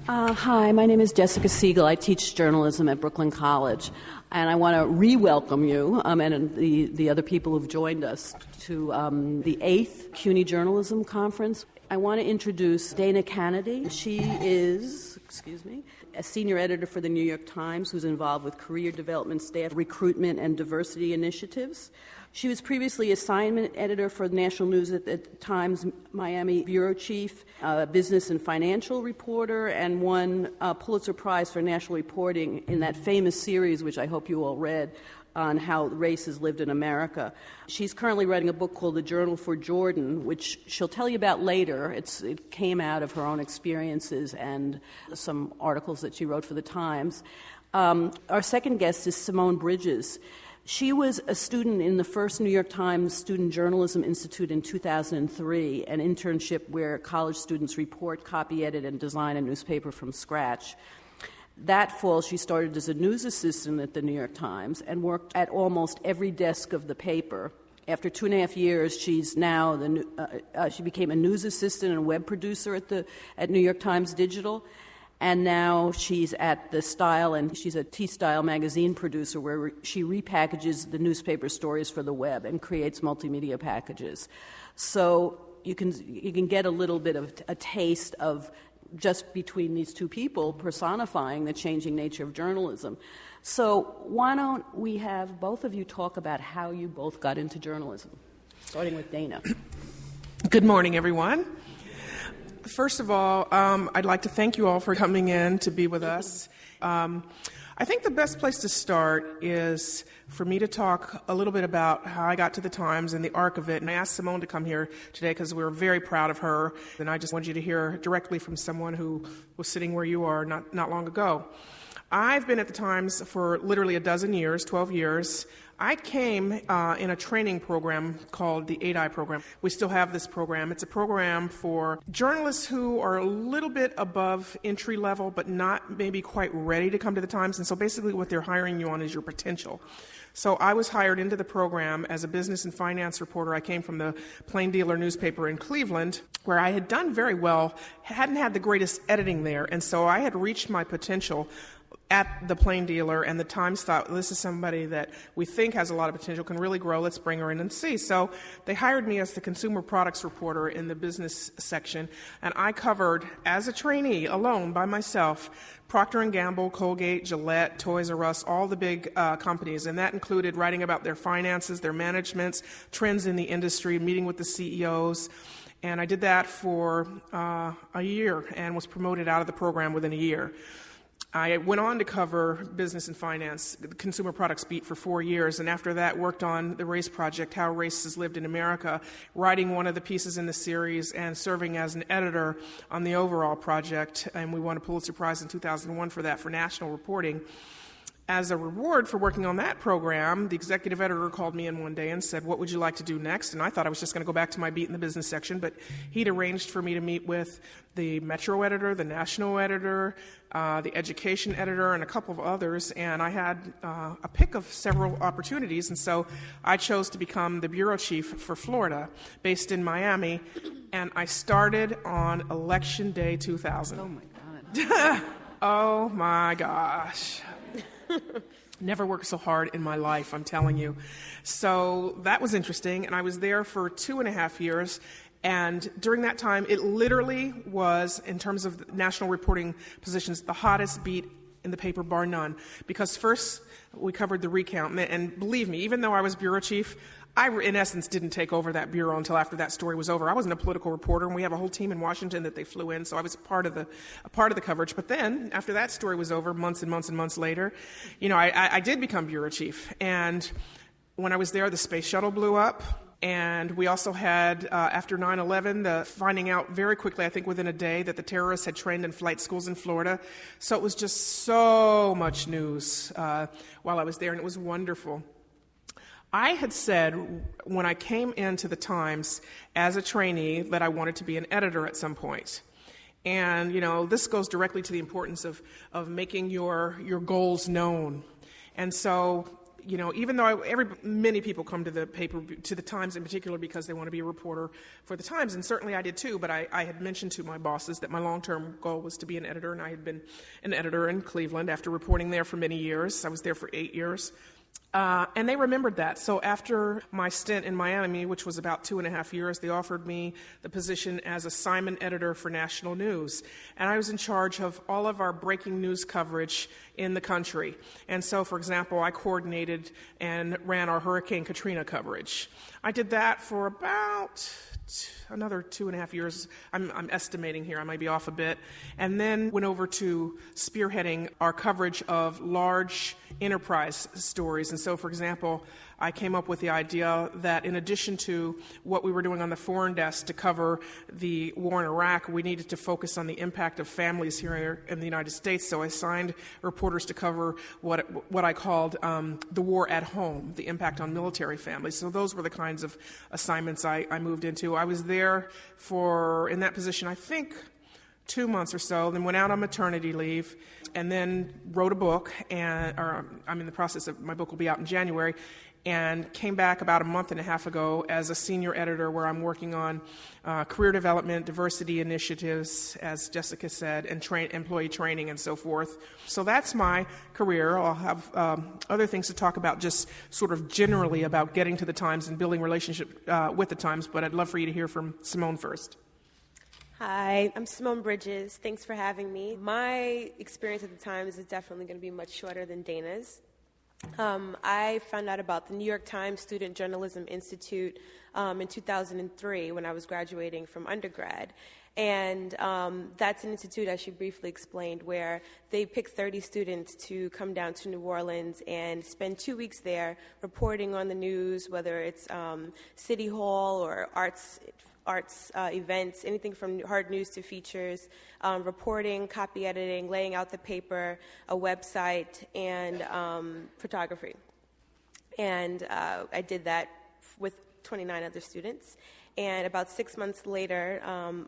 Hi, my name is Jessica Siegel. I teach journalism at Brooklyn College. And I want to re-welcome you and the other people who've joined us to the 8th CUNY Journalism Conference. I want to introduce Dana Kennedy. She is, a senior editor for the New York Times who's involved with career development, staff recruitment, and diversity initiatives. She was previously assignment editor for the National News at the Times Miami bureau chief, business and financial reporter, and won a Pulitzer Prize for national reporting in that famous series, which I hope you all read, on how race is lived in America. She's currently writing a book called The Journal for Jordan, which she'll tell you about later. It came out of her own experiences and some articles that she wrote for the Times. Our second guest is Simone Bridges. She was a student in the first New York Times Student Journalism Institute in 2003, an internship where college students report, copy, edit, and design a newspaper from scratch. That fall, she started as a news assistant at the New York Times and worked at almost every desk of the paper. After 2.5 years, she's now she became a news assistant and web producer at New York Times Digital. And now she's at The Style, and she's a T-Style magazine producer where she repackages the newspaper stories for the web and creates multimedia packages. So you can get a little bit of a taste of just between these two people personifying the changing nature of journalism. So why don't we have both of you talk about how you both got into journalism, starting with Dana. Good morning, everyone. First of all, I'd like to thank you all for coming in to be with us. I think the best place to start is for me to talk a little bit about how I got to the Times and the arc of it. And I asked Simone to come here today because we were very proud of her. And I just wanted you to hear directly from someone who was sitting where you are not long ago. I've been at the Times for literally 12 years, 12 years. I came in a training program called the 8i program. We still have this program. It's a program for journalists who are a little bit above entry level, but not maybe quite ready to come to the Times. And so basically what they're hiring you on is your potential. So I was hired into the program as a business and finance reporter. I came from the Plain Dealer newspaper in Cleveland, where I had done very well, hadn't had the greatest editing there, and so I had reached my potential at the Plain Dealer, and the Times thought, this is somebody that we think has a lot of potential, can really grow, let's bring her in and see. So they hired me as the consumer products reporter in the business section, and I covered, as a trainee, alone, by myself, Procter & Gamble, Colgate, Gillette, Toys R Us, all the big companies, and that included writing about their finances, their managements, trends in the industry, meeting with the CEOs. And I did that for a year and was promoted out of the program within a year. I went on to cover business and finance, the consumer products beat for 4 years, and after that worked on the Race Project, How Race is Lived in America, writing one of the pieces in the series and serving as an editor on the overall project, and we won a Pulitzer Prize in 2001 for that, for national reporting. As a reward for working on that program, the executive editor called me in one day and said, what would you like to do next? And I thought I was just going to go back to my beat in the business section, but he'd arranged for me to meet with the Metro editor, the national editor, the education editor, and a couple of others, and I had a pick of several opportunities, and so I chose to become the bureau chief for Florida, based in Miami, and I started on Election Day 2000. Oh, my God. Oh, my gosh. Never worked so hard in my life, I'm telling you. So that was interesting, and I was there for 2.5 years. And during that time, it literally was, in terms of national reporting positions, the hottest beat in the paper, bar none. Because first, we covered the recount. And believe me, even though I was bureau chief, I, in essence, didn't take over that bureau until after that story was over. I wasn't a political reporter, and we have a whole team in Washington that they flew in, so I was a part of the coverage. But then, after that story was over, months and months and months later, I did become bureau chief. And when I was there, the space shuttle blew up. And we also had, after 9/11, the finding out very quickly, I think within a day, that the terrorists had trained in flight schools in Florida. So it was just so much news while I was there, and it was wonderful. I had said when I came into the Times as a trainee that I wanted to be an editor at some point. And, this goes directly to the importance of making your goals known. And so even though many people come to the paper, to the Times in particular, because they want to be a reporter for the Times, and certainly I did too, but I had mentioned to my bosses that my long-term goal was to be an editor, and I had been an editor in Cleveland after reporting there for many years. I was there for 8 years. And they remembered that. So after my stint in Miami, which was about 2.5 years, they offered me the position as assignment editor for national news. And I was in charge of all of our breaking news coverage in the country. And so, for example, I coordinated and ran our Hurricane Katrina coverage. I did that for about another 2.5 years. I'm estimating here. I might be off a bit. And then went over to spearheading our coverage of large enterprise stories. And so, for example, I came up with the idea that in addition to what we were doing on the foreign desk to cover the war in Iraq, we needed to focus on the impact of families here in the United States. So I assigned reporters to cover what I called the war at home, the impact on military families. So those were the kinds of assignments I moved into. I was there in that position, I think, 2 months or so, then went out on maternity leave, and then wrote a book, I'm in the process of, my book will be out in January, and came back about a month and a half ago as a senior editor where I'm working on career development, diversity initiatives, as Jessica said, and employee training and so forth. So that's my career. I'll have other things to talk about just sort of generally about getting to the Times and building relationship with the Times, but I'd love for you to hear from Simone first. Hi, I'm Simone Bridges. Thanks for having me. My experience at the Times is definitely going to be much shorter than Dana's. I found out about the New York Times Student Journalism Institute in 2003 when I was graduating from undergrad. And that's an institute, as she briefly explained, where they pick 30 students to come down to New Orleans and spend 2 weeks there reporting on the news, whether it's City Hall or arts events, anything from hard news to features, reporting, copy editing, laying out the paper, a website, and photography. And I did that with 29 other students. And about 6 months later,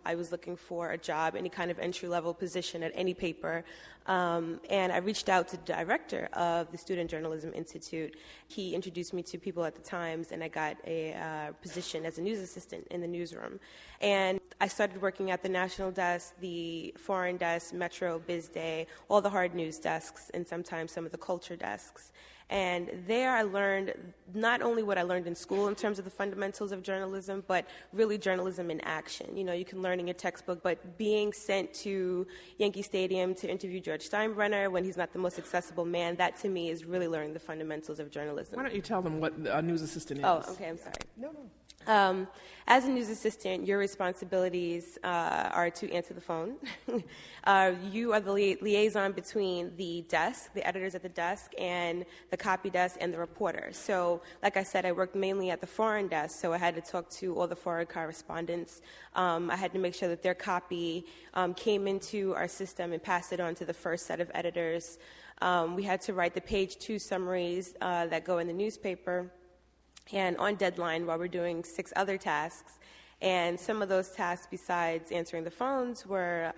I was looking for a job, any kind of entry-level position at any paper, and I reached out to the director of the Student Journalism Institute. He introduced me to people at the Times, and I got a position as a news assistant in the newsroom. And I started working at the national desk, the foreign desk, Metro, BizDay, all the hard news desks, and sometimes some of the culture desks. And there I learned not only what I learned in school in terms of the fundamentals of journalism, but really journalism in action. You know, you can learn in your textbook, but being sent to Yankee Stadium to interview George Steinbrenner when he's not the most accessible man, that to me is really learning the fundamentals of journalism. Why don't you tell them what a news assistant is? Oh, okay, I'm sorry. No. As a news assistant, your responsibilities are to answer the phone. You are the liaison between the desk, the editors at the desk, and the copy desk and the reporter. So, like I said, I worked mainly at the foreign desk, so I had to talk to all the foreign correspondents. I had to make sure that their copy came into our system and passed it on to the first set of editors. We had to write the page 2 summaries that go in the newspaper, and on deadline while we're doing 6 other tasks. And some of those tasks, besides answering the phones, were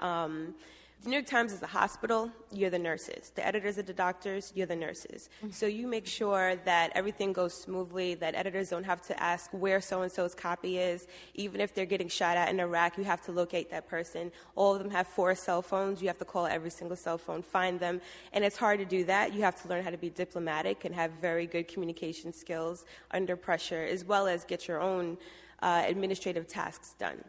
the New York Times is a hospital, you're the nurses. The editors are the doctors, you're the nurses. So you make sure that everything goes smoothly, that editors don't have to ask where so-and-so's copy is. Even if they're getting shot at in Iraq, you have to locate that person. All of them have 4 cell phones. You have to call every single cell phone, find them. And it's hard to do that. You have to learn how to be diplomatic and have very good communication skills under pressure, as well as get your own administrative tasks done.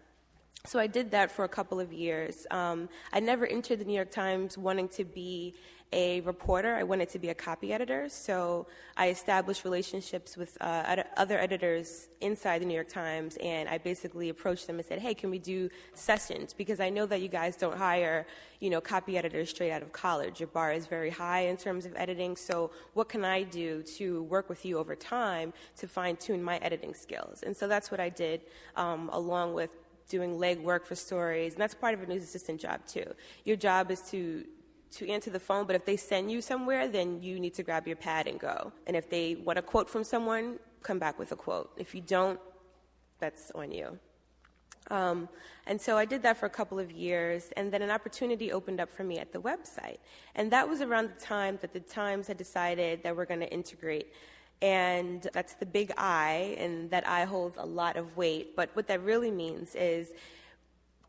So I did that for a couple of years. I never entered the New York Times wanting to be a reporter. I wanted to be a copy editor. So I established relationships with other editors inside the New York Times, and I basically approached them and said, hey, can we do sessions? Because I know that you guys don't hire, copy editors straight out of college. Your bar is very high in terms of editing. So what can I do to work with you over time to fine-tune my editing skills? And so that's what I did, along with doing legwork for stories, and that's part of a news assistant job too. Your job is to answer the phone, but if they send you somewhere, then you need to grab your pad and go. And if they want a quote from someone, come back with a quote. If you don't, that's on you. And so I did that for a couple of years, and then an opportunity opened up for me at the website. And that was around the time that the Times had decided that we're going to integrate And that's the big I, and that I holds a lot of weight. But what that really means is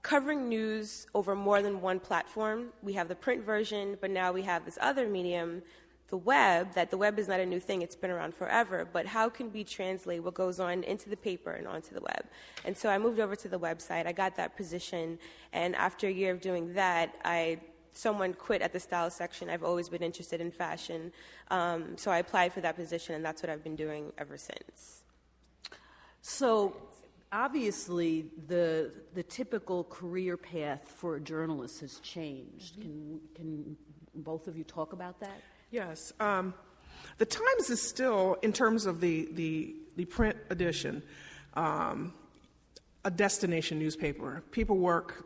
covering news over more than one platform. We have the print version, but now we have this other medium, the web, that the web is not a new thing, it's been around forever, but how can we translate what goes on into the paper and onto the web? And so I moved over to the website, I got that position, and after a year of doing that, someone quit at the style section. I've always been interested in fashion, so I applied for that position, and that's what I've been doing ever since. So obviously the typical career path for a journalist has changed. Can both of you talk about that? Yes. The Times is still, in terms of the print edition, a destination newspaper. People work,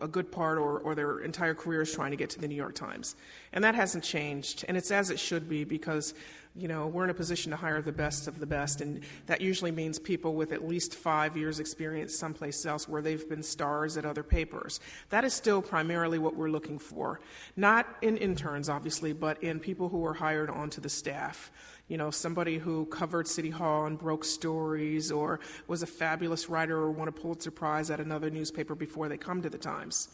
a good part or their entire careers trying to get to the New York Times. And that hasn't changed. And it's as it should be because, we're in a position to hire the best of the best. And that usually means people with at least 5 years experience someplace else where they've been stars at other papers. That is still primarily what we're looking for. Not in interns, obviously, but in people who are hired onto the staff. Somebody who covered City Hall and broke stories or was a fabulous writer or won a Pulitzer Prize at another newspaper before they come to the Times.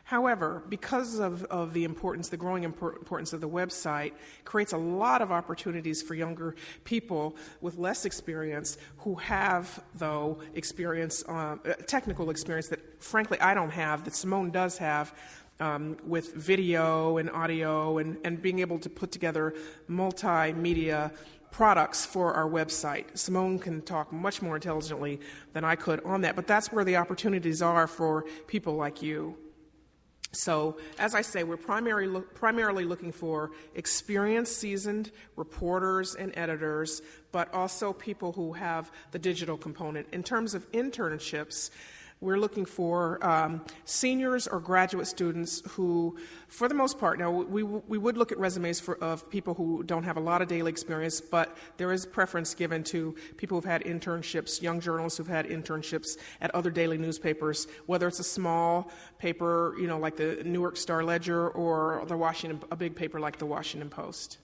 However, because of the growing importance of the website, creates a lot of opportunities for younger people with less experience who have, though, technical experience that, frankly, I don't have, that Simone does have, with video and audio and being able to put together multimedia products for our website. Simone can talk much more intelligently than I could on that, but that's where the opportunities are for people like you. So, as I say, we're primarily looking for experienced, seasoned reporters and editors, but also people who have the digital component. In terms of internships, we're looking for seniors or graduate students who, for the most part, now we would look at resumes of people who don't have a lot of daily experience, but there is preference given to people who've had internships, young journalists who've had internships at other daily newspapers, whether it's a small paper, like the Newark Star Ledger, or a big paper like the Washington Post.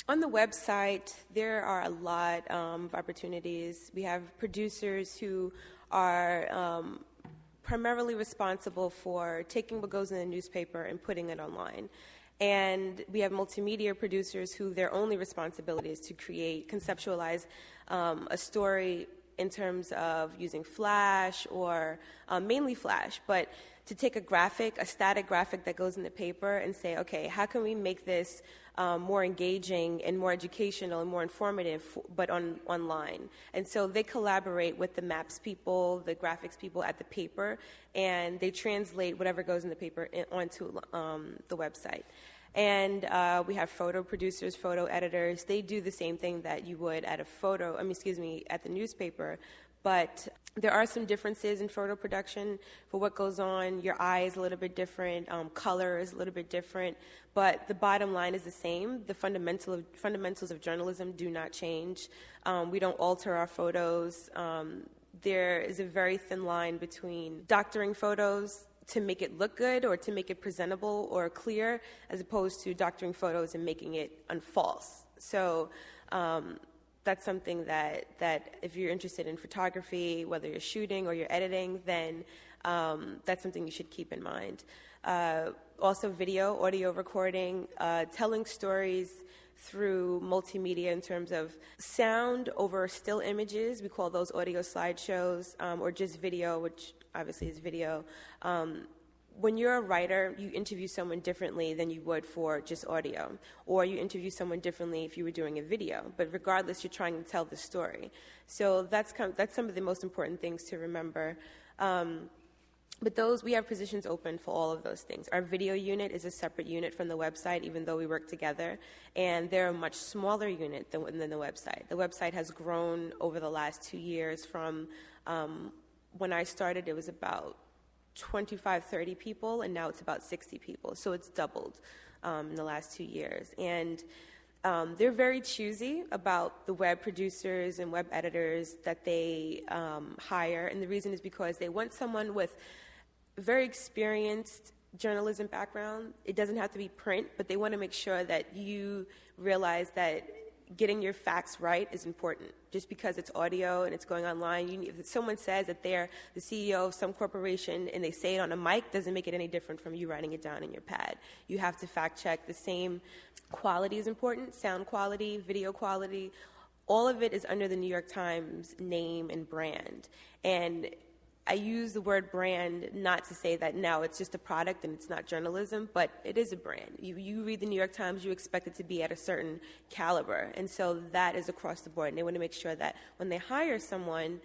On the website, there are a lot of opportunities. We have producers who are primarily responsible for taking what goes in the newspaper and putting it online. And we have multimedia producers who their only responsibility is to conceptualize a story in terms of using Flash or mainly Flash, but to take a static graphic that goes in the paper and say, okay, how can we make this more engaging and more educational and more informative, but online. And so they collaborate with the maps people, the graphics people at the paper, and they translate whatever goes in the paper onto the website. And we have photo producers, photo editors. They do the same thing that you would at at the newspaper. But there are some differences in photo production for what goes on. Your eye is a little bit different, color is a little bit different, but the bottom line is the same. The fundamentals of journalism do not change. We don't alter our photos. There is a very thin line between doctoring photos to make it look good or to make it presentable or clear, as opposed to doctoring photos and making it false. So that's something that if you're interested in photography, whether you're shooting or you're editing, then that's something you should keep in mind. Also video, audio recording, telling stories through multimedia in terms of sound over still images. We call those audio slideshows, or just video, which obviously is video. When you're a writer, you interview someone differently than you would for just audio, or you interview someone differently if you were doing a video. But regardless, you're trying to tell the story. So that's some of the most important things to remember. But we have positions open for all of those things. Our video unit is a separate unit from the website, even though we work together, and they're a much smaller unit than the website. The website has grown over the last 2 years from when I started, it was about 25, 30 people, and now it's about 60 people. So it's doubled in the last 2 years. And they're very choosy about the web producers and web editors that they hire. And the reason is because they want someone with very experienced journalism background. It doesn't have to be print, but they want to make sure that you realize that getting your facts right is important. Just because it's audio and it's going online, if someone says that they're the CEO of some corporation and they say it on a mic, doesn't make it any different from you writing it down in your pad. You have to fact check. The same quality is important, sound quality, video quality. All of it is under the New York Times name and brand. And I use the word brand not to say that now it's just a product and it's not journalism, but it is a brand. You read the New York Times, you expect it to be at a certain caliber. And so that is across the board. And they want to make sure that when they hire someone,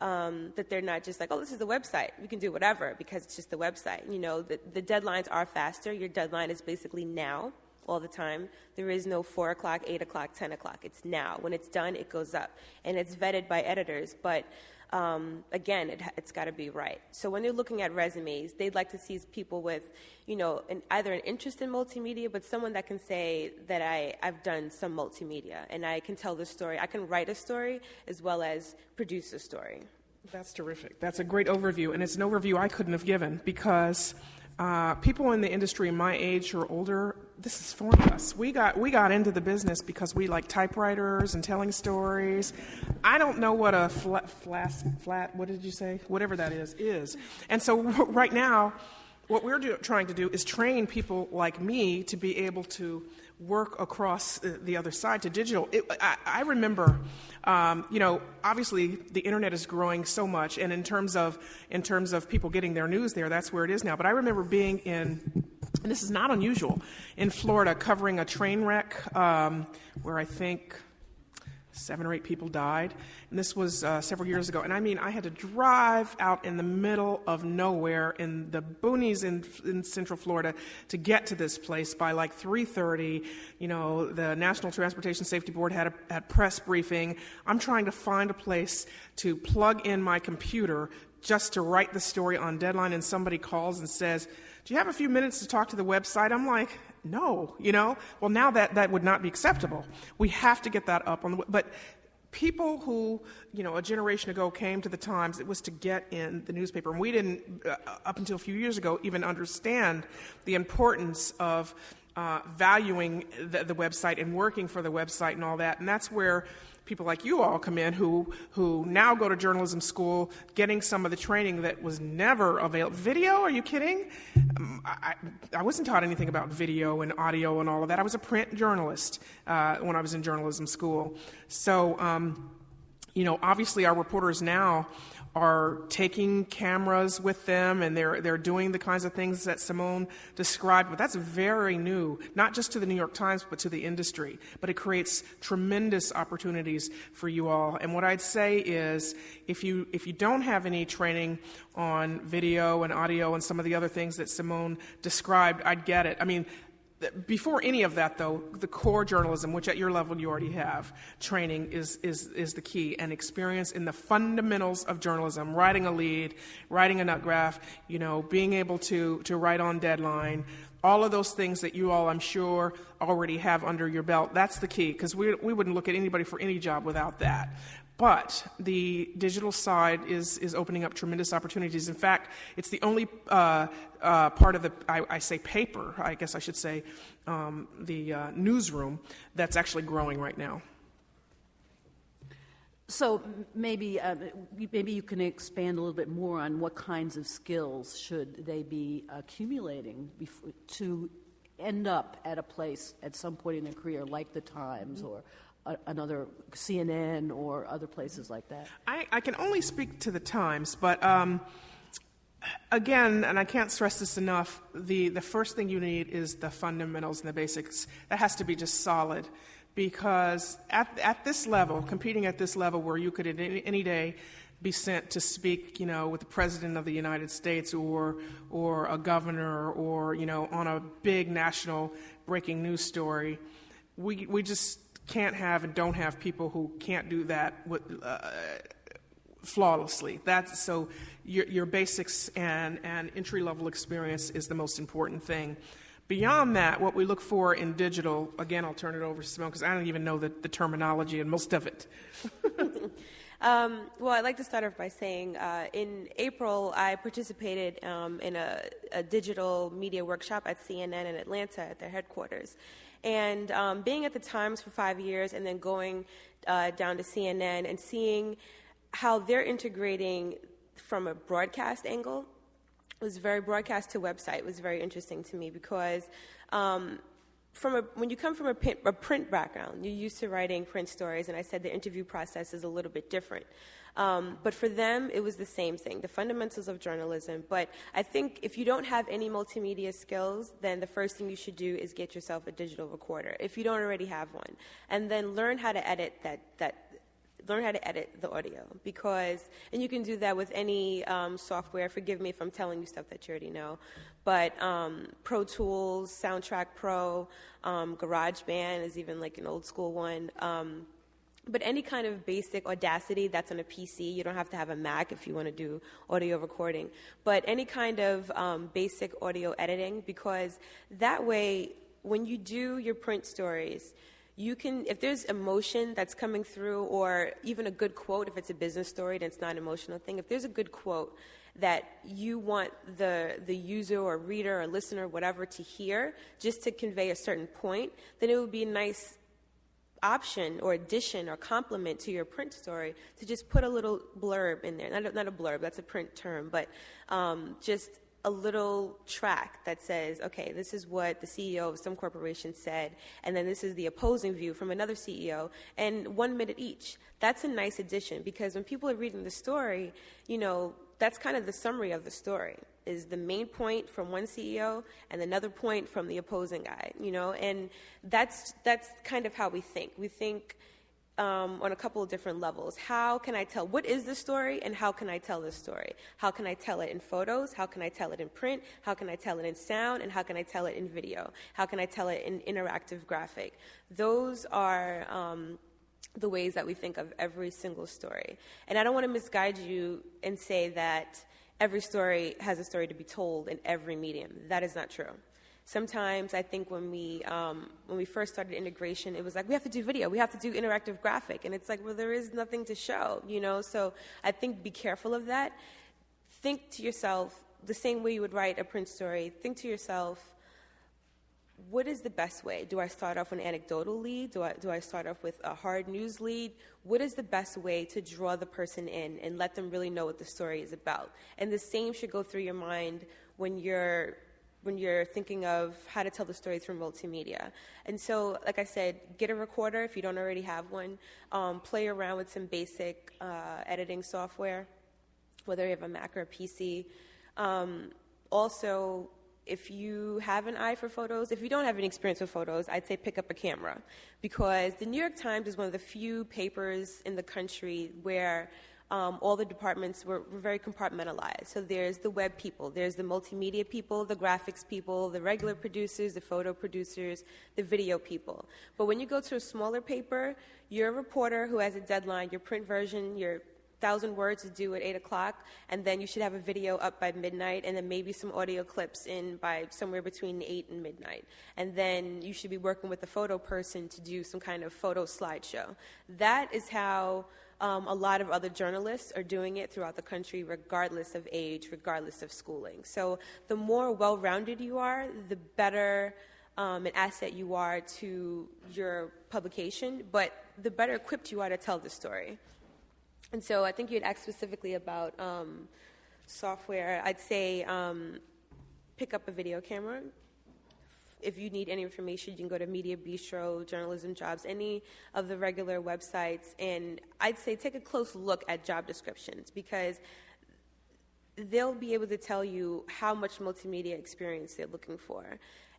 that they're not just like, oh, this is the website. We can do whatever because it's just the website. You know, the deadlines are faster. Your deadline is basically now all the time. There is no 4 o'clock, 8 o'clock, 10 o'clock. It's now. When it's done, it goes up. And it's vetted by editors. But again, it's got to be right. So when they're looking at resumes, they'd like to see people with, you know, either an interest in multimedia, but someone that can say that I've done some multimedia and I can tell the story. I can write a story as well as produce a story. That's terrific. That's a great overview, and it's an overview I couldn't have given because people in the industry my age or older, this is for us. We got into the business because we like typewriters and telling stories. I don't know what a flat, what did you say? Whatever that is. And so right now, what we're trying to do is train people like me to be able to work across the other side to digital. I remember, obviously the internet is growing so much, and in terms of people getting their news there, that's where it is now. But I remember being in, and this is not unusual, in Florida covering a train wreck where I think 7 or 8 people died, and this was several years ago. And I mean, I had to drive out in the middle of nowhere in the boonies in Central Florida to get to this place by like 3:30. You know, the National Transportation Safety Board had a press briefing. I'm trying to find a place to plug in my computer just to write the story on deadline, and somebody calls and says, "Do you have a few minutes to talk to the website?" I'm like, no, Well, now that would not be acceptable. We have to get that up on the but people who, a generation ago came to the Times, it was to get in the newspaper. And we didn't, up until a few years ago, even understand the importance of valuing the website and working for the website and all that. And that's where people like you all come in who now go to journalism school, getting some of the training that was never available. Video? Are you kidding? I wasn't taught anything about video and audio and all of that. I was a print journalist when I was in journalism school. So, obviously our reporters now are taking cameras with them, and they're doing the kinds of things that Simone described. But that's very new, not just to the New York Times, but to the industry. But it creates tremendous opportunities for you all. And what I'd say is, if you don't have any training on video and audio and some of the other things that Simone described, I'd get it. I mean, before any of that, though, the core journalism, which at your level you already have, training is the key, and experience in the fundamentals of journalism, writing a lead, writing a nut graph, being able to write on deadline, all of those things that you all, I'm sure, already have under your belt. That's the key, because we wouldn't look at anybody for any job without that. But the digital side is opening up tremendous opportunities. In fact, it's the only part of the, I say paper, I guess I should say, the newsroom that's actually growing right now. So maybe you can expand a little bit more on what kinds of skills should they be accumulating to end up at a place at some point in their career like the Times or another CNN or other places like that? I can only speak to the Times, but again, and I can't stress this enough, the first thing you need is the fundamentals and the basics. That has to be just solid, because at this level, competing at this level where you could at any day be sent to speak, with the President of the United States or a governor or, on a big national breaking news story, we just can't have and don't have people who can't do that flawlessly. So your basics and entry-level experience is the most important thing. Beyond that, what we look for in digital, again, I'll turn it over to Simone because I don't even know the terminology and most of it. Well, I'd like to start off by saying in April, I participated in a digital media workshop at CNN in Atlanta at their headquarters. And being at the Times for 5 years and then going down to CNN and seeing how they're integrating from a broadcast angle, it was very broadcast to website, was very interesting to me because when you come from a print background, you're used to writing print stories, and I said the interview process is a little bit different. But for them, it was the same thing, the fundamentals of journalism. But I think if you don't have any multimedia skills, then the first thing you should do is get yourself a digital recorder, if you don't already have one. And then learn how to edit learn how to edit the audio, and you can do that with any software. Forgive me if I'm telling you stuff that you already know, but Pro Tools, Soundtrack Pro, GarageBand is even like an old school one. But any kind of basic Audacity that's on a PC, you don't have to have a Mac if you want to do audio recording, but any kind of basic audio editing, because that way, when you do your print stories, you can, if there's emotion that's coming through, or even a good quote, if it's a business story, then it's not an emotional thing. If there's a good quote that you want the user or reader or listener, whatever, to hear, just to convey a certain point, then it would be a nice option or addition or complement to your print story to just put a little blurb in there. Not a blurb, that's a print term, but just a little track that says, okay, this is what the CEO of some corporation said, and then this is the opposing view from another CEO, and 1 minute each. That's a nice addition, because when people are reading the story, that's kind of the summary of the story, is the main point from one CEO and another point from the opposing guy, and that's kind of how we think. We think on a couple of different levels. How can I tell, what is the story, and how can I tell this story? How can I tell it in photos? How can I tell it in print? How can I tell it in sound? And how can I tell it in video? How can I tell it in interactive graphic? Those are the ways that we think of every single story. And I don't want to misguide you and say that every story has a story to be told in every medium. That is not true. Sometimes I think when we first started integration, it was like, we have to do video, we have to do interactive graphic. And it's like, well, there is nothing to show, So I think be careful of that. Think to yourself, the same way you would write a print story, think to yourself, what is the best way? Do I start off with an anecdotal lead? Do I start off with a hard news lead? What is the best way to draw the person in and let them really know what the story is about? And the same should go through your mind when you're thinking of how to tell the story through multimedia. And so, like I said, get a recorder if you don't already have one. Play around with some basic editing software, whether you have a Mac or a PC. Also, if you have an eye for photos, if you don't have any experience with photos, I'd say pick up a camera, because the New York Times is one of the few papers in the country where all the departments were very compartmentalized. So there's the web people, there's the multimedia people, the graphics people, the regular producers, the photo producers, the video people. But when you go to a smaller paper, you're a reporter who has a deadline, your print version, your 1,000 words to do at 8 o'clock, and then you should have a video up by midnight, and then maybe some audio clips in by somewhere between 8 and midnight. And then you should be working with the photo person to do some kind of photo slideshow. That is how a lot of other journalists are doing it throughout the country, regardless of age, regardless of schooling. So the more well-rounded you are, the better an asset you are to your publication, but the better equipped you are to tell the story. And so I think you had asked specifically about software. I'd say pick up a video camera. If you need any information, you can go to Media Bistro, Journalism Jobs, any of the regular websites. And I'd say take a close look at job descriptions, because they'll be able to tell you how much multimedia experience they're looking for.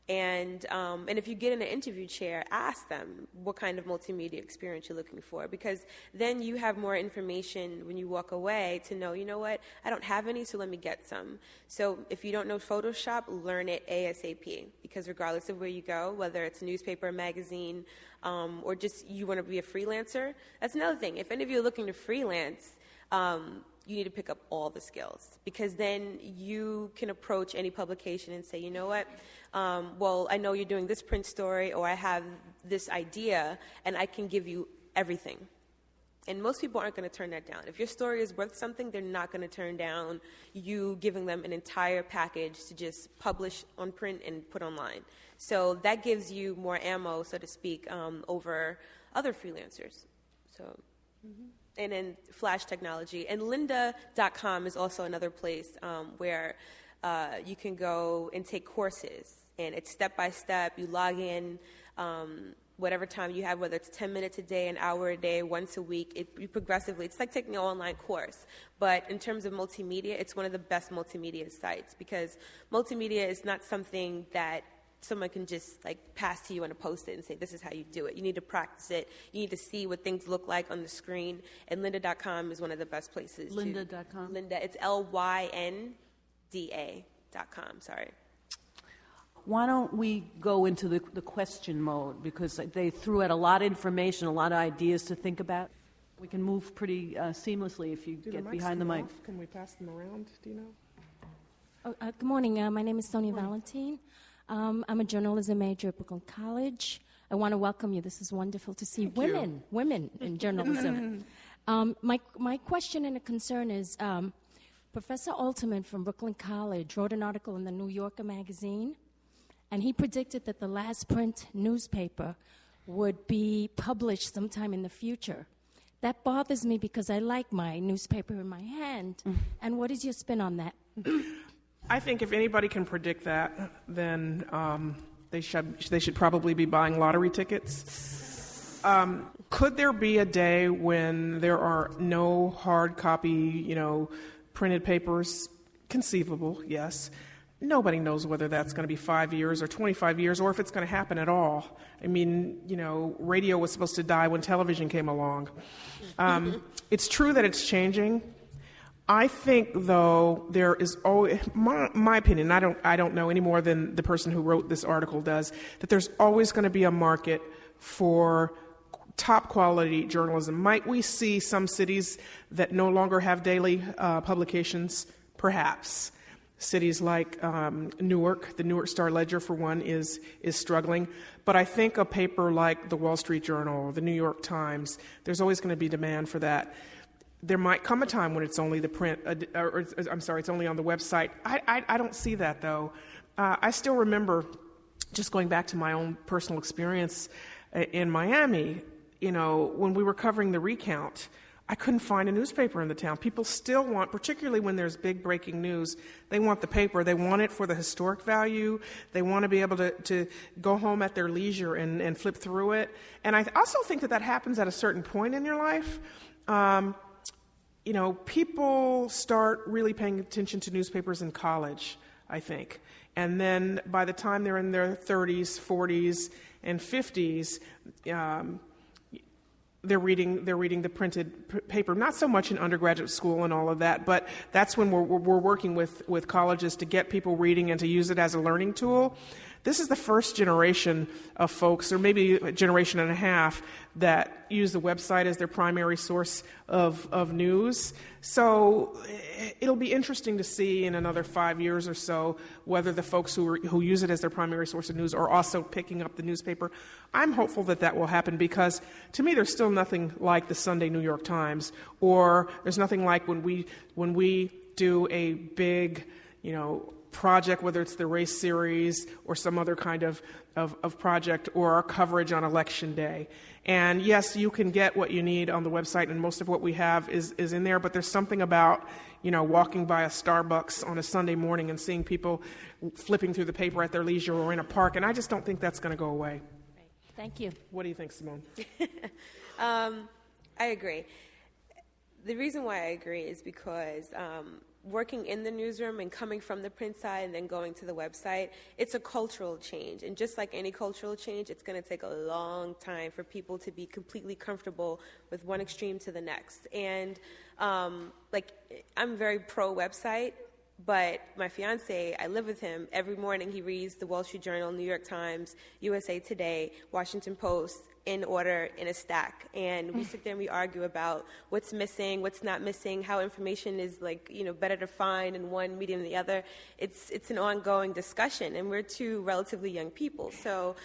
And if you get in an interview chair, ask them what kind of multimedia experience you're looking for, because then you have more information when you walk away to know, you know what, I don't have any, so let me get some. So if you don't know Photoshop, learn it ASAP, because regardless of where you go, whether it's a newspaper, a magazine, or just you want to be a freelancer, that's another thing. If any of you are looking to freelance, you need to pick up all the skills, because then you can approach any publication and say, you know what, well, I know you're doing this print story, or I have this idea, and I can give you everything. And most people aren't going to turn that down. If your story is worth something, they're not going to turn down you giving them an entire package to just publish on print and put online. So that gives you more ammo, so to speak, over other freelancers. So, and then Flash technology. And lynda.com is also another place where you can go and take courses. And it's step-by-step. You log in whatever time you have, whether it's 10 minutes a day, an hour a day, once a week. You progressively, it's like taking an online course. But in terms of multimedia, it's one of the best multimedia sites because multimedia is not something that someone can just like pass to you on a Post-it and say, this is how you do it. You need to practice it. You need to see what things look like on the screen. And lynda.com is one of the best places. Lynda.com? Lynda, it's LYNDA.com, sorry. Why don't we go into the question mode, because they threw out a lot of information, a lot of ideas to think about. We can move pretty seamlessly if you get behind the mic. Can we pass them around? Do you know? Good morning. My name is Sonia Valentine. I'm a journalism major at Brooklyn College. I want to welcome you. This is wonderful to see women in journalism. My question and a concern is, Professor Alterman from Brooklyn College wrote an article in the New Yorker magazine, and he predicted that the last print newspaper would be published sometime in the future. That bothers me because I like my newspaper in my hand. And what is your spin on that? I think if anybody can predict that, then they should probably be buying lottery tickets. Could there be a day when there are no hard copy, printed papers? Conceivable, yes. Nobody knows whether that's going to be 5 years or 25 years or if it's going to happen at all. I mean, radio was supposed to die when television came along. It's true that it's changing. I think, though, there is always, my opinion, I don't know any more than the person who wrote this article does, that there's always going to be a market for top quality journalism. Might we see some cities that no longer have daily publications? Perhaps. Cities like Newark, the Newark Star-Ledger, for one, is struggling. But I think a paper like the Wall Street Journal or the New York Times, there's always going to be demand for that. There might come a time when it's only the print, it's only on the website. I don't see that, though. I still remember, just going back to my own personal experience in Miami, when we were covering the recount, I couldn't find a newspaper in the town. People still want, particularly when there's big breaking news, they want the paper. They want it for the historic value. They want to be able to go home at their leisure and flip through it. And I also think that happens at a certain point in your life. People start really paying attention to newspapers in college, I think. And then by the time they're in their 30s, 40s, and 50s, they're reading the printed paper, not so much in undergraduate school and all of that, but that's when we're working with colleges to get people reading and to use it as a learning tool. This is the first generation of folks, or maybe a generation and a half, that use the website as their primary source of news. So it'll be interesting to see in another 5 years or so whether the folks who use it as their primary source of news are also picking up the newspaper. I'm hopeful that will happen because, to me, there's still nothing like the Sunday New York Times, or there's nothing like when we do a big, project, whether it's the race series or some other kind of project, or our coverage on Election Day. And yes, you can get what you need on the website, and most of what we have is in there, but there's something about, walking by a Starbucks on a Sunday morning and seeing people flipping through the paper at their leisure or in a park, and I just don't think that's going to go away. Right. Thank you. What do you think, Simone? I agree. The reason why I agree is because working in the newsroom and coming from the print side and then going to the website, it's a cultural change. And just like any cultural change, it's going to take a long time for people to be completely comfortable with one extreme to the next. And I'm very pro-website, but my fiance, I live with him. Every morning he reads the Wall Street Journal, New York Times, USA Today, Washington Post, in order, in a stack. And we sit there and we argue about what's missing, what's not missing, how information is better to find in one medium than the other. It's an ongoing discussion, and we're two relatively young people. So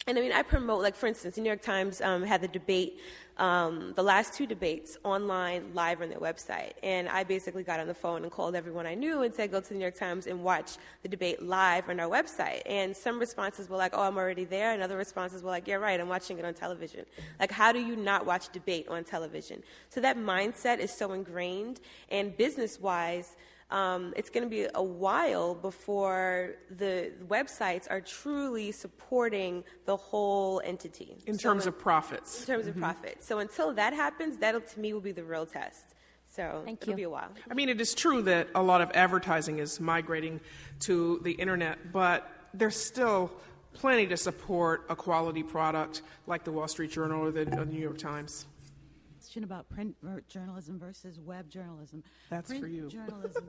And I mean, I promote, like, for instance, the New York Times had the debate, the last 2 debates online, live on their website. And I basically got on the phone and called everyone I knew and said, go to the New York Times and watch the debate live on our website. And some responses were like, oh, I'm already there. And other responses were like, yeah, right, I'm watching it on television. Like, how do you not watch debate on television? So that mindset is so ingrained. And business-wise, it's going to be a while before the websites are truly supporting the whole entity. In terms of profits. In terms of profits. So until that happens, that to me will be the real test. So it'll be a while. I mean, it is true that a lot of advertising is migrating to the internet, but there's still plenty to support a quality product like the Wall Street Journal or the New York Times. About print journalism versus web journalism. That's print for you. Journalism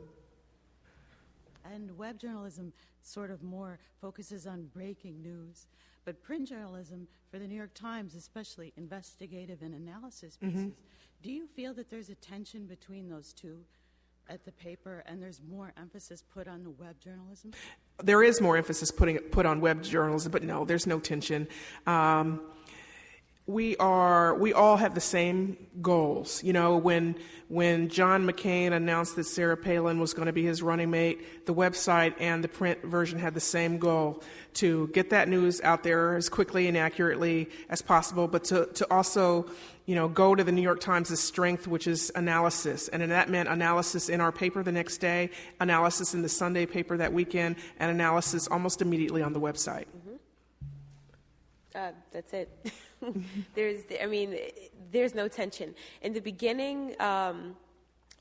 and web journalism sort of more focuses on breaking news, but print journalism for the New York Times, especially investigative and analysis pieces, do you feel that there's a tension between those two at the paper, and there's more emphasis put on the web journalism? There is more emphasis put on web journalism, but no, there's no tension. We all have the same goals. You know, when John McCain announced that Sarah Palin was going to be his running mate, the website and the print version had the same goal, to get that news out there as quickly and accurately as possible, but to also, you know, go to the New York Times' strength, which is analysis. And that meant analysis in our paper the next day, analysis in the Sunday paper that weekend, and analysis almost immediately on the website. That's it. There's no tension. In the beginning,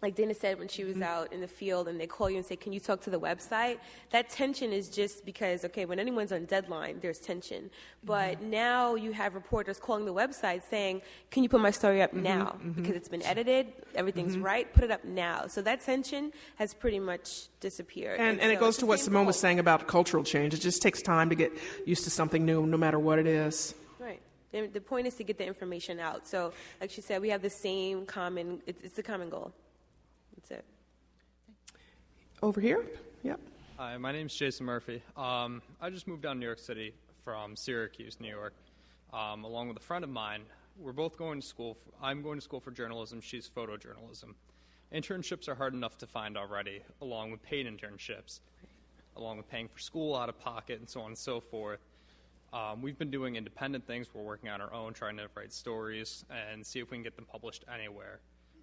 like Dana said, when she was out in the field and they call you and say, can you talk to the website? That tension is just because, okay, when anyone's on deadline, there's tension. But now you have reporters calling the website saying, can you put my story up now? Because it's been edited, everything's right, put it up now. So that tension has pretty much disappeared. And so it goes to what Simone was goal. saying about cultural change. It just takes time to get used to something new, no matter what it is. Right. And the point is to get the information out. So, like she said, we have the same common, it's a common goal. That's it. Over here? Yep. Hi, my name's Jason Murphy. I just moved down to New York City from Syracuse, New York, along with a friend of mine. We're both going to school. I'm going to school for journalism. She's photojournalism. Internships are hard enough to find already, along with paid internships, along with paying for school out of pocket and so on and so forth. We've been doing independent things. We're working on our own, trying to write stories and see if we can get them published anywhere.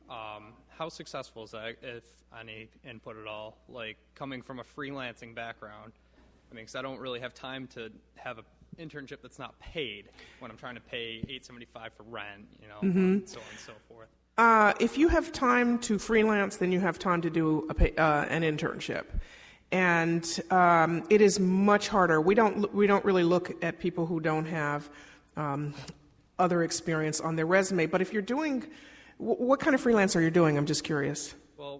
How successful is that, if any input at all? Like, coming from a freelancing background, I mean, because I don't really have time to have an internship that's not paid when I'm trying to pay $8.75 for rent, you know, and so on and so forth. If you have time to freelance, then you have time to do an internship. And it is much harder. We don't really look at people who don't have other experience on their resume. But if you're doing, what kind of freelance are you doing? I'm just curious. Well,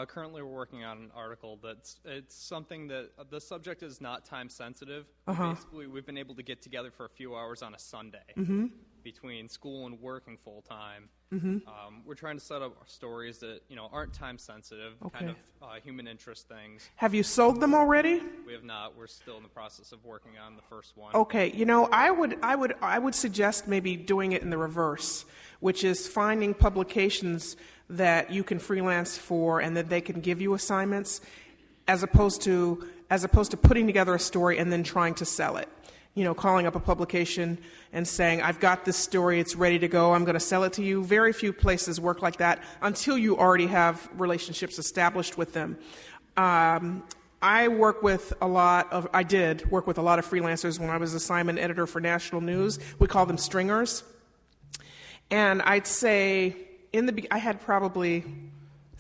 currently we're working on an article it's something that the subject is not time sensitive. Basically, we've been able to get together for a few hours on a Sunday between school and working full time. We're trying to set up stories that, you know, aren't time sensitive, kind of human interest things. Have you sold them already? We have not. We're still in the process of working on the first one. Okay, you know, I would suggest maybe doing it in the reverse, which is finding publications that you can freelance for and that they can give you assignments, as opposed to putting together a story and then trying to sell it. You know, calling up a publication and saying, I've got this story, it's ready to go, I'm going to sell it to you. Very few places work like that until you already have relationships established with them. I did work with a lot of freelancers when I was assignment editor for national news. We call them stringers. And I'd say I had probably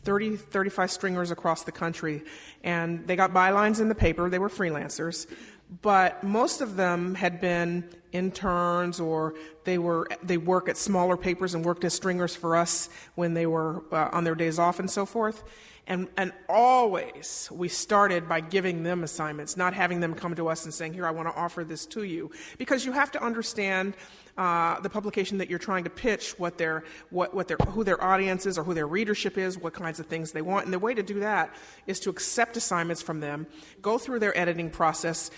30, 35 stringers across the country, and they got bylines in the paper. They were freelancers. But most of them had been interns, or they work at smaller papers and worked as stringers for us when they were on their days off and so forth. And always we started by giving them assignments, not having them come to us and saying, here, I want to offer this to you. Because you have to understand the publication that you're trying to pitch, who their audience is or who their readership is, what kinds of things they want. And the way to do that is to accept assignments from them, go through their editing process,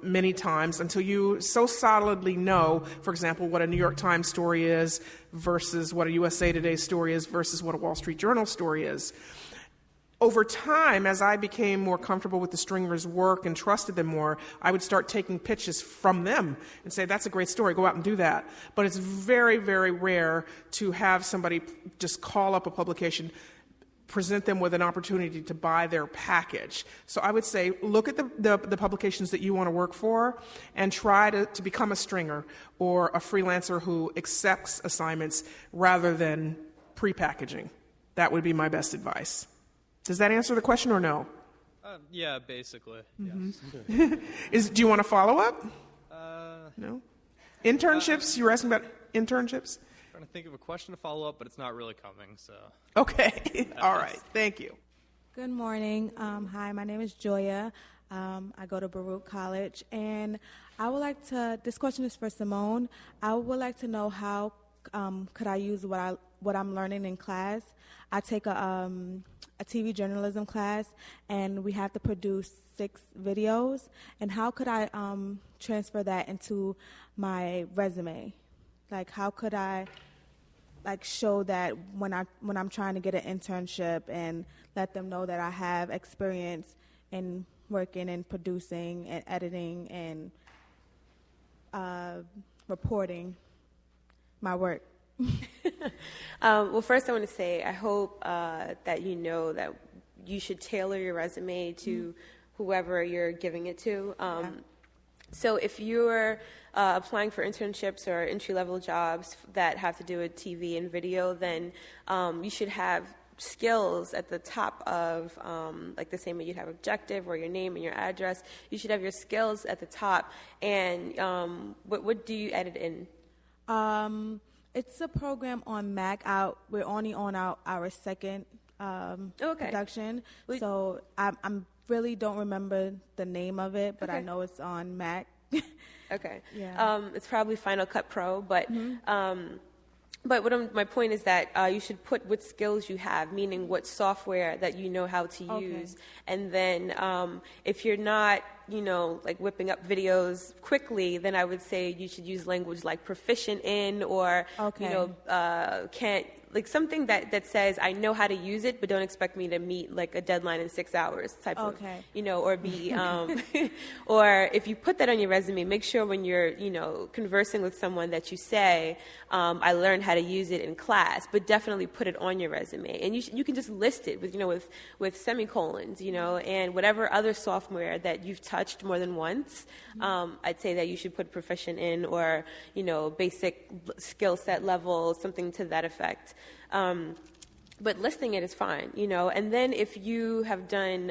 many times until you so solidly know, for example, what a New York Times story is versus what a USA Today story is versus what a Wall Street Journal story is. Over time, as I became more comfortable with the stringers' work and trusted them more, I would start taking pitches from them and say, that's a great story, go out and do that. But it's very, very rare to have somebody just call up a publication, present them with an opportunity to buy their package. So I would say, look at the publications that you want to work for and try to become a stringer or a freelancer who accepts assignments rather than prepackaging. That would be my best advice. Does that answer the question or no? Yeah, basically. Yes. Do you want to follow up? No. Internships? You were asking about internships? I'm trying to think of a question to follow up, but it's not really coming. So. Okay. All right. Thank you. Good morning. Hi, my name is Joya. I go to Baruch College, and I would like to. This question is for Simone. I would like to know how could I use what I'm learning in class. I take a TV journalism class, and we have to produce 6 videos. And how could I transfer that into my resume? Like, how could I show that when I'm trying to get an internship and let them know that I have experience in working and producing and editing and reporting my work? Well, first I want to say I hope that you know that you should tailor your resume to whoever you're giving it to. So if you're applying for internships or entry-level jobs that have to do with TV and video, then you should have skills at the top of, like the same way you'd have objective or your name and your address. You should have your skills at the top. And what do you edit in? It's a program on Mac. We're only on our second production, so I really don't remember the name of it, but I know it's on Mac. Okay. Yeah. It's probably Final Cut Pro, but my point is that you should put what skills you have, meaning what software that you know how to use, and then if you're not whipping up videos quickly, then I would say you should use language like proficient in or, can't, like something that says, I know how to use it, but don't expect me to meet like a deadline in 6 hours type of, or be, or if you put that on your resume, make sure when you're, conversing with someone that you say, I learned how to use it in class, but definitely put it on your resume. And you can just list it with semicolons, and whatever other software that you've touched more than once, I'd say that you should put proficient in or, basic skill set level, something to that effect. But listing it is fine, and then if you have done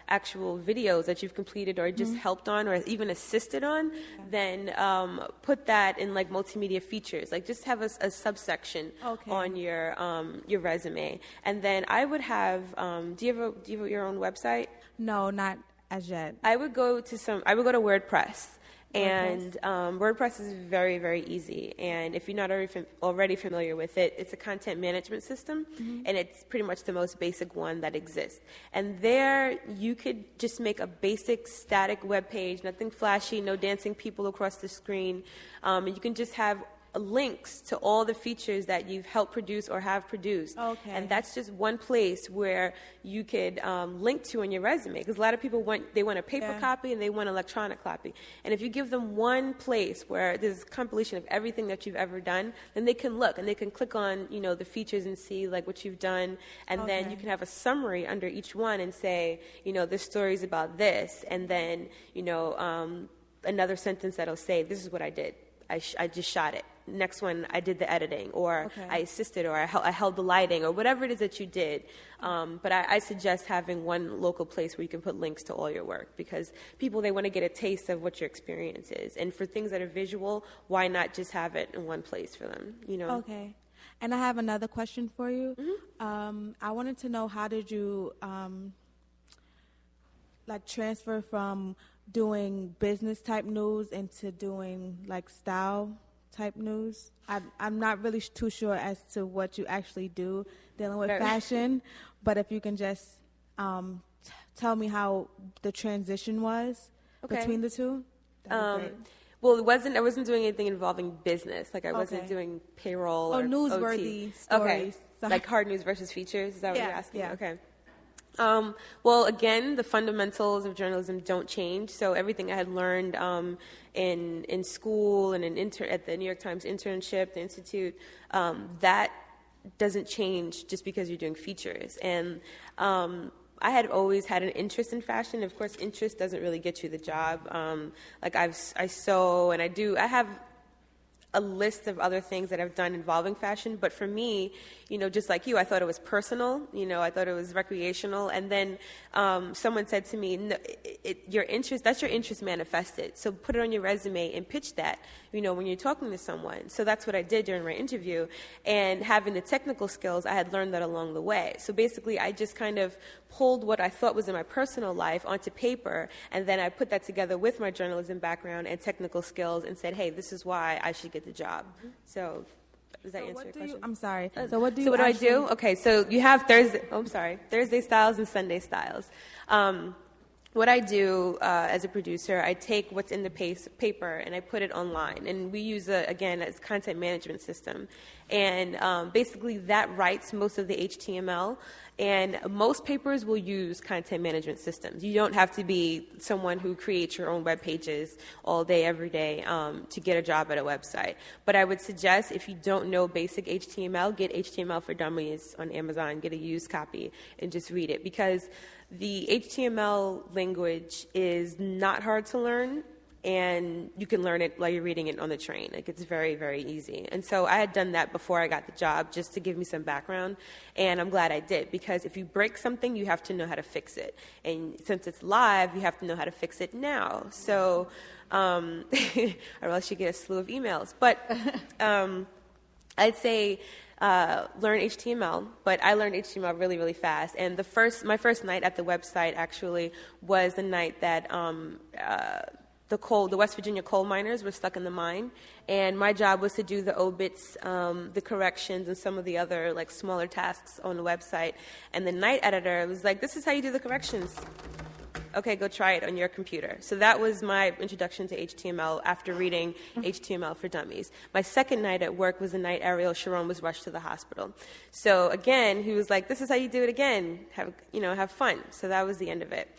actual videos that you've completed or just helped on or even assisted on, then put that in like multimedia features, like just have a subsection on your resume. And then I would have, do you have your own website? No, not as yet. I would go to WordPress. And WordPress is very, very easy. And if you're not already familiar with it, it's a content management system, and it's pretty much the most basic one that exists. And there you could just make a basic static web page, nothing flashy, no dancing people across the screen. And you can just have links to all the features that you've helped produce or have produced. And that's just one place where you could link to in your resume, because a lot of people want a paper copy and they want an electronic copy. And if you give them one place where there's a compilation of everything that you've ever done, then they can look and they can click on the features and see like what you've done, and then you can have a summary under each one and say this story's about this, and then another sentence that'll say this is what I did. I just shot it. Next one, I did the editing, or I assisted, or I held the lighting, or whatever it is that you did. But I suggest having one local place where you can put links to all your work, because people, they want to get a taste of what your experience is. And for things that are visual, why not just have it in one place for them, Okay. And I have another question for you. Mm-hmm. I wanted to know, how did you transfer from doing business type news into doing style type news? I'm not really too sure as to what you actually do dealing with fashion, but if you can just tell me how the transition was between the two. That'd be great. Well, I wasn't doing anything involving business. I wasn't doing payroll or newsworthy OT. stories. Okay. Like hard news versus features. Is that what you're asking? Yeah. Okay. Well, again, the fundamentals of journalism don't change. So everything I had learned in school and at the New York Times internship, the Institute, that doesn't change just because you're doing features. And I had always had an interest in fashion. Of course, interest doesn't really get you the job. I sew and I have a list of other things that I've done involving fashion, but for me, just like you, I thought it was personal, I thought it was recreational, and then someone said to me, no, that's your interest manifested, so put it on your resume and pitch that, when you're talking to someone. So that's what I did during my interview, and having the technical skills, I had learned that along the way. So basically, I just kind of pulled what I thought was in my personal life onto paper, and then I put that together with my journalism background and technical skills and said, hey, this is why I should get the job. So does that answer your question? I'm sorry. So what do you So what do I do? Okay, so you have Thursday styles and Sunday styles. What I do as a producer, I take what's in the paper and I put it online. And we use, again, a content management system. And basically that writes most of the HTML. And most papers will use content management systems. You don't have to be someone who creates your own web pages all day, every day to get a job at a website. But I would suggest, if you don't know basic HTML, get HTML for Dummies on Amazon, get a used copy, and just read it. Because the HTML language is not hard to learn, and you can learn it while you're reading it on the train. It's very, very easy. And so I had done that before I got the job, just to give me some background, and I'm glad I did, because if you break something, you have to know how to fix it. And since it's live, you have to know how to fix it now. So, or else you get a slew of emails. But I'd say learn HTML, but I learned HTML really, really fast. And my first night at the website actually was the night that the West Virginia coal miners were stuck in the mine, and my job was to do the obits, the corrections, and some of the other smaller tasks on the website. And the night editor was like, "This is how you do the corrections. Okay, go try it on your computer." So that was my introduction to HTML after reading HTML for Dummies. My second night at work was the night Ariel Sharon was rushed to the hospital. So again, he was like, "This is how you do it again. Have fun." So that was the end of it.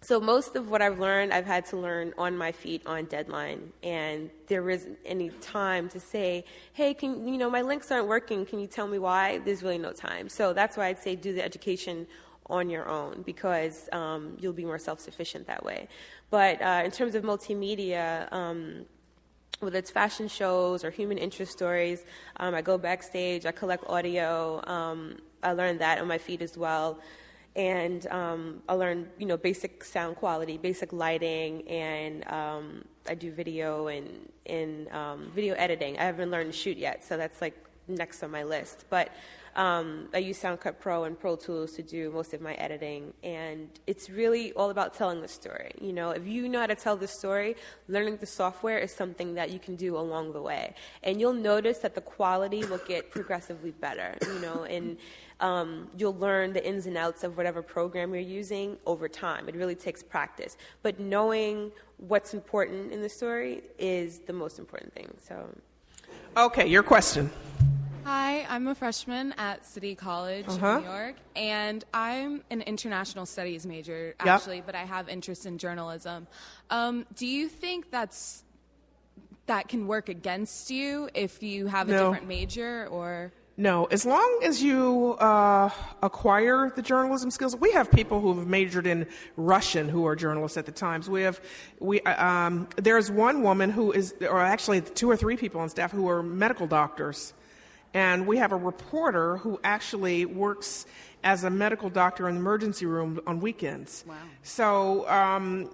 So most of what I've learned, I've had to learn on my feet on deadline, and there isn't any time to say, "Hey, my links aren't working. Can you tell me why?" There's really no time. So that's why I'd say do the education on your own, because you'll be more self-sufficient that way. But in terms of multimedia, whether it's fashion shows or human interest stories, I go backstage, I collect audio. I learned that on my feet as well. And I learned, basic sound quality, basic lighting, and I do video and video editing. I haven't learned to shoot yet, so that's next on my list. But I use Soundcut Pro and Pro Tools to do most of my editing, and it's really all about telling the story. If you know how to tell the story, learning the software is something that you can do along the way, and you'll notice that the quality will get progressively better. And you'll learn the ins and outs of whatever program you're using over time. It really takes practice, but knowing what's important in the story is the most important thing. So, okay, your question. Hi, I'm a freshman at City College in New York, and I'm an international studies major, actually, but I have interest in journalism. Do you think that can work against you if you have a different major, or? No, as long as you acquire the journalism skills. We have people who have majored in Russian who are journalists at the Times. There's one woman who is, or actually 2 or 3 people on staff who are medical doctors. And we have a reporter who actually works as a medical doctor in the emergency room on weekends. Wow. So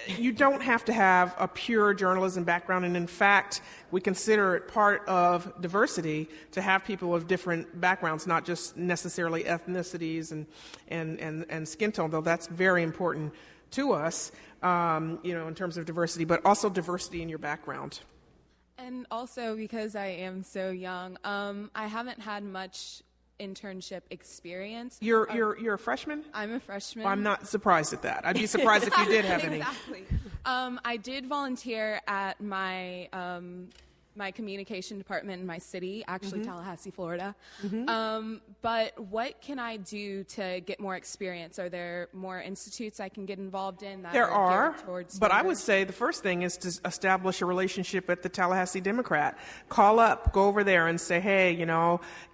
you don't have to have a pure journalism background, and in fact, we consider it part of diversity to have people of different backgrounds, not just necessarily ethnicities and skin tone, though that's very important to us, in terms of diversity, but also diversity in your background. And also, because I am so young, I haven't had much internship experience. You're a freshman? I'm a freshman. Well, I'm not surprised at that. I'd be surprised if you did have any. Exactly. I did volunteer at my communication department in my city, actually Tallahassee, Florida. But what can I do to get more experience? Are there more institutes I can get involved in? There are, but I would younger? say the first thing is to establish a relationship at the Tallahassee Democrat. Call up, go over there and say, hey,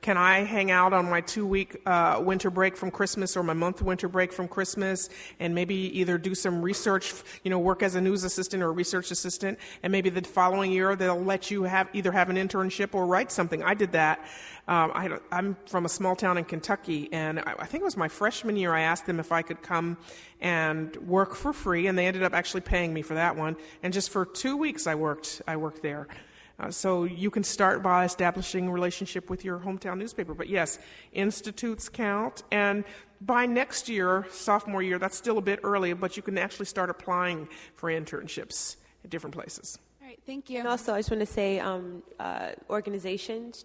can I hang out on my 2-week winter break from Christmas or my month winter break from Christmas, and maybe either do some research, work as a news assistant or a research assistant, and maybe the following year they'll let you either have an internship or write something. I did that. I'm from a small town in Kentucky, and I think it was my freshman year I asked them if I could come and work for free, and they ended up actually paying me for that one. And just for 2 weeks I worked there. So you can start by establishing a relationship with your hometown newspaper. But yes, institutes count. And by next year, sophomore year, that's still a bit early, but you can actually start applying for internships at different places. Thank you. And also, I just want to say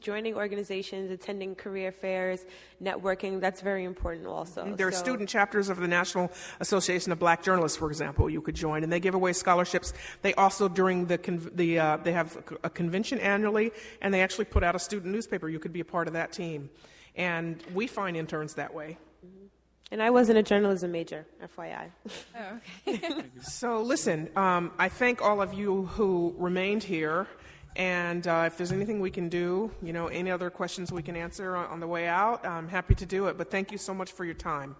joining organizations, attending career fairs, networking, that's very important also. There are student chapters of the National Association of Black Journalists, for example, you could join, and they give away scholarships. They also, during they have a convention annually, and they actually put out a student newspaper. You could be a part of that team. And we find interns that way. And I wasn't a journalism major, FYI. Oh, okay. So listen, I thank all of you who remained here, and if there's anything we can do, any other questions we can answer on the way out, I'm happy to do it. But thank you so much for your time.